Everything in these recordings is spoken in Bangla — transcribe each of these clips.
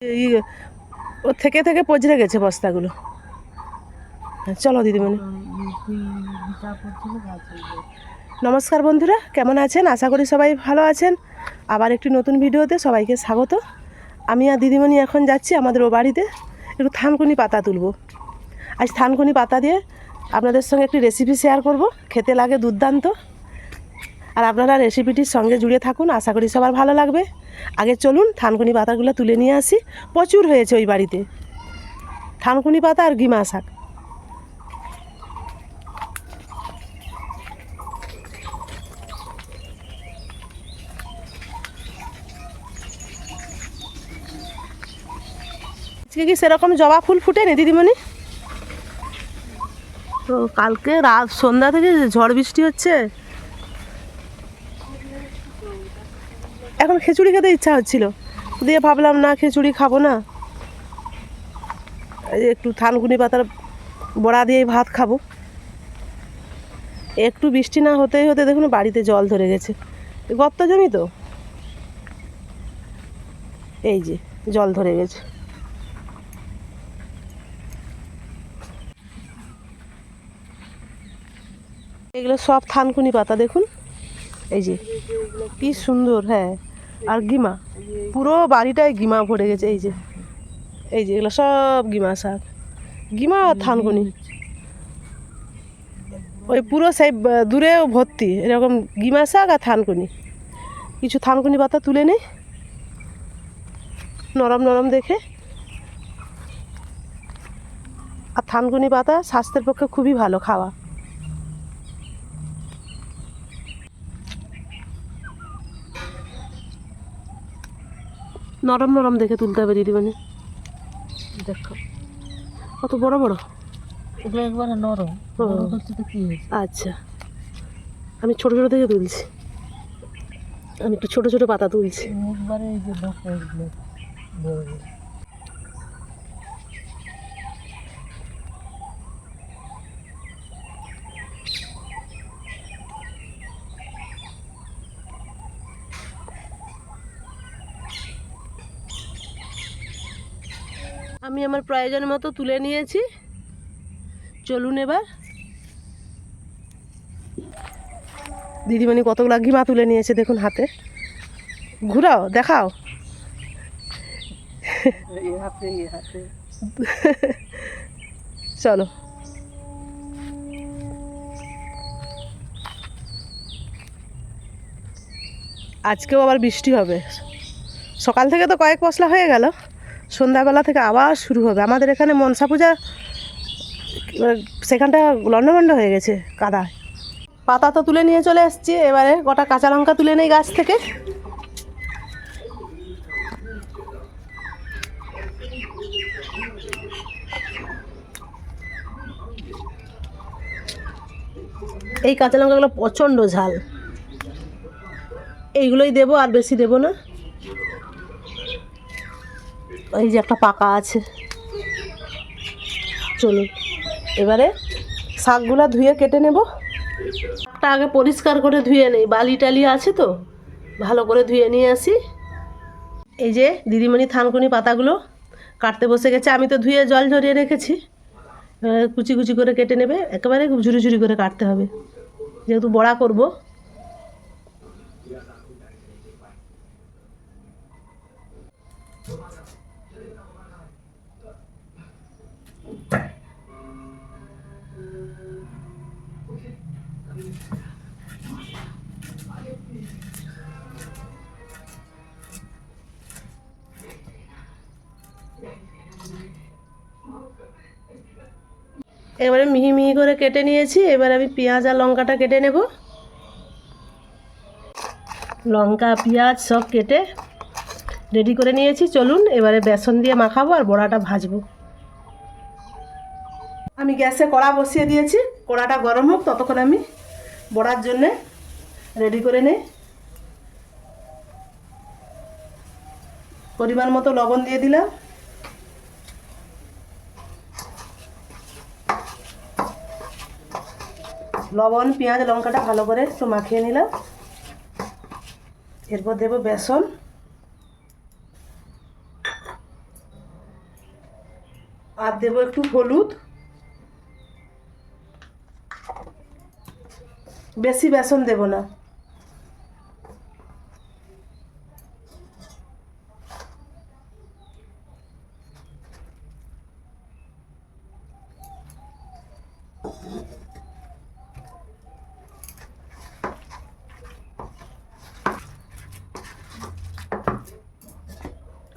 এই ওর থেকে থেকে পচড়ে গেছে বস্তাগুলো। চলো দিদিমণি। নমস্কার বন্ধুরা, কেমন আছেন? আশা করি সবাই ভালো আছেন। আবার একটি নতুন ভিডিওতে সবাইকে স্বাগত। আমি আর দিদিমণি এখন যাচ্ছি আমাদের ও বাড়িতে একটু থানকুনি পাতা তুলব। আজ থানকুনি পাতা দিয়ে আপনাদের সঙ্গে একটি রেসিপি শেয়ার করব, খেতে লাগে দুর্দান্ত। আর আপনারা রেসিপিটির সঙ্গে জুড়ে থাকুন, আশা করি সবার ভালো লাগবে। আগে চলুন থানকুনি পাতাগুলো তুলে নিয়ে আসি। প্রচুর হয়েছে ওই বাড়িতে থানকুনি পাতা আর গিমা শাক। আজকে কি সেরকম জবা ফুল ফুটেনি দিদিমণি? তো কালকে রাত সন্ধ্যা থেকে ঝড় বৃষ্টি হচ্ছে, এখন খিচুড়ি খেতে ইচ্ছা হচ্ছিল, দিয়ে ভাবলাম না খিচুড়ি খাবো না, একটু থানকুনি পাতার বড়া দিয়েই ভাত খাবো। একটু বৃষ্টি না হতেই হতে দেখুন বাড়িতে জল ধরে গেছে। গর্ত জমি তো, এই যে জল ধরে গেছে। এগুলো সব থানকুনি পাতা দেখুন, এই যে কি সুন্দর। হ্যাঁ, আর গিমা পুরো বাড়িটায় গিমা ভরে গেছে। এই যে এই যে এগুলো সব গিমা শাক, গিমা আর থানকুনি। ওই পুরো সেই দূরেও ভর্তি এরকম গিমা শাক আর থানকুনি। কিছু থানকুনি পাতা তুলে নেই, নরম নরম দেখে। আর থানকুনি পাতা স্বাস্থ্যের পক্ষে খুবই ভালো খাওয়া। নরম নরম দেখে তুলতে হবে দিদিমণি। দেখো কত বড় বড়, এগুলো একবারে নরম। আচ্ছা, আমি ছোট ছোট থেকে তুলছি, আমি একটু ছোট ছোট পাতা তুলছি। একবারে এই যে দেখো এগুলো বড় বড়। আমি আমার প্রয়োজন মতো তুলে নিয়েছি। চলুন এবার। দিদিমণি কতগুলো ঘিমা তুলে নিয়েছে দেখুন হাতে, ঘুরাও দেখাও। চলো, আজকেও আবার বৃষ্টি হবে। সকাল থেকে তো কয়েক পশলা হয়ে গেল, সন্ধ্যাবেলা থেকে আবার শুরু হবে। আমাদের এখানে মনসা পূজা, সেখানটা লন্ডভন্ড হয়ে গেছে কাদায়। পাতা তো তুলে নিয়ে চলে এসেছি, এবারে গোটা কাঁচা লঙ্কা তুলে নেই গাছ থেকে। এই কাঁচা লঙ্কাগুলো প্রচণ্ড ঝাল, এইগুলোই দেবো, আর বেশি দেবো না। এই যে একটা পাকা আছে। চলুন এবারে শাকগুলো ধুয়ে কেটে নেব। শাকটা আগে পরিষ্কার করে ধুয়ে নেই, বালি টালি আছে তো, ভালো করে ধুয়ে নিয়ে আসি। এই যে দিদিমণি থানকুনি পাতাগুলো কাটতে বসে গেছে, আমি তো ধুয়ে জল ঝরিয়ে রেখেছি। কুচি কুচি করে কেটে নেবে, একেবারে খুব ঝুরি ঝুরি করে কাটতে হবে যেহেতু বড়া করব। এবারে মিহি মিহি করে কেটে নিয়েছি। এবার আমি পেঁয়াজ আর লঙ্কাটা কেটে নেব। লঙ্কা পেঁয়াজ সব কেটে রেডি করে নিয়েছি। চলুন এবারে বেসন দিয়ে মাখাবো আর বড়াটা ভাজবো। আমি গ্যাসে কড়া বসিয়ে দিয়েছি, কড়াটা গরম হোক ততক্ষণ আমি বড়ার জন্যে রেডি করে নেই। পরিমাণ মতো লবণ দিয়ে দিলাম, লবণ পেঁয়াজ লঙ্কাটা ভালো করে একটু মাখিয়ে নিলাম। এরপর দেবো বেসন, আর দেবো একটু হলুদ, বেশি বেসন দেব না।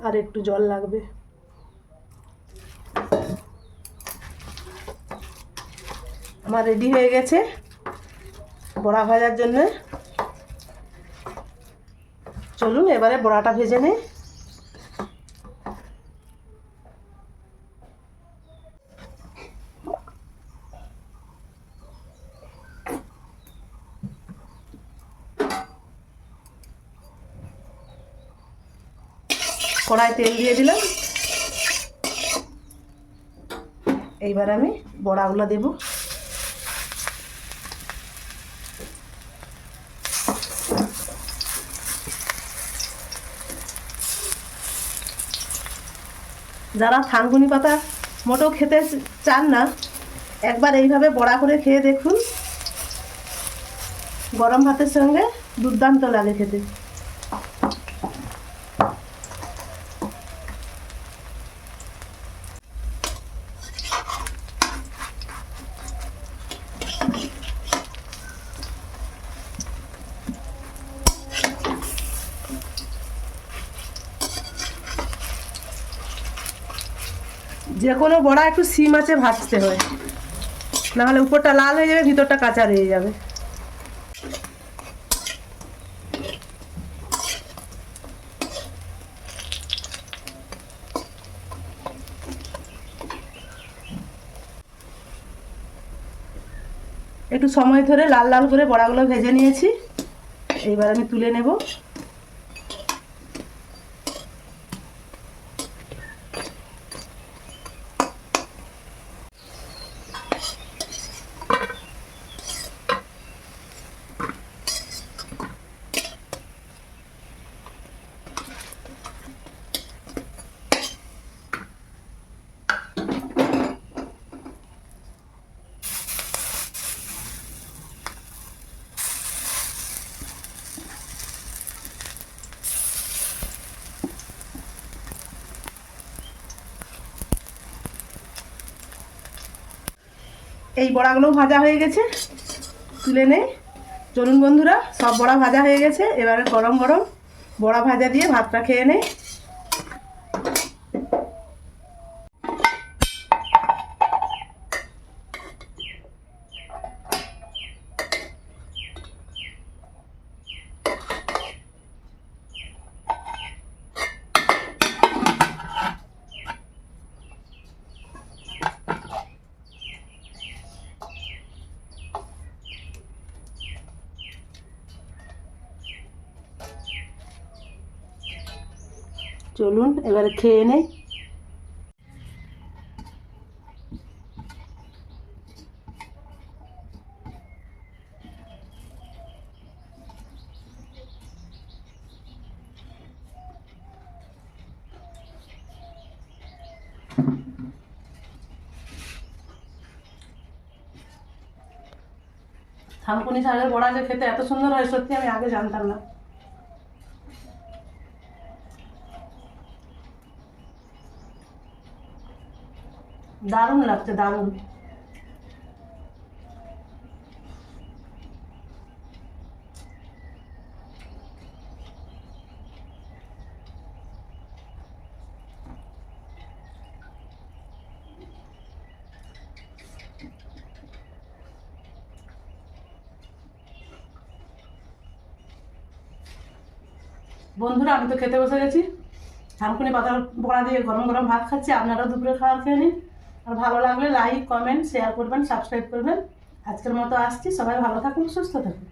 আর একটু জল লাগবে। আমার রেডি হয়ে গেছে বড়া ভাজার জন্য। চলুন এবারে বড়াটা ভেজে নেই। কড়াই তেল দিয়ে দিলাম। এইবার আমি বড়াগুলো দেব। যারা থানকুনি পাতা মোটেও খেতে চান না, একবার এইভাবে বড়া করে খেয়ে দেখুন, গরম ভাতের সঙ্গে দুর্দান্ত লাগে খেতে। যে কোনো বড়া একটু সিম আঁচে ভাজতে হয়, নাহলে উপরটা লাল হয়ে যাবে, ভিতরটা কাঁচা রয়ে যাবে। একটু সময় ধরে লাল লাল করে বড়াগুলো ভেজে নিয়েছি। এইবার আমি তুলে নেব। এই বড়াগুলো ভাজা হয়ে গেছে, তুলে নেই। চলুন বন্ধুরা, সব বড়া ভাজা হয়ে গেছে। এবারে গরম গরম বড়া ভাজা দিয়ে ভাতটা খেয়ে নেই। চলুন এবারে খেয়ে নেই। থানকুনি শাকের বড়া যে খেতে এত সুন্দর হয়, সত্যি আমি আগে জানতাম না। দারুণ লাগছে, দারুণ। বন্ধুরা, আমি তো খেতে বসে গেছি। থানকুনি পাতার বড়া দিয়ে গরম গরম ভাত খাচ্ছি। আপনারাও দুপুরে খাবার খেয়ে নিন। আর ভালো লাগলে লাইক, কমেন্ট, শেয়ার করবেন, সাবস্ক্রাইব করবেন। আজকের মতো আসছি। সবাই ভালো থাকুন, সুস্থ থাকুন।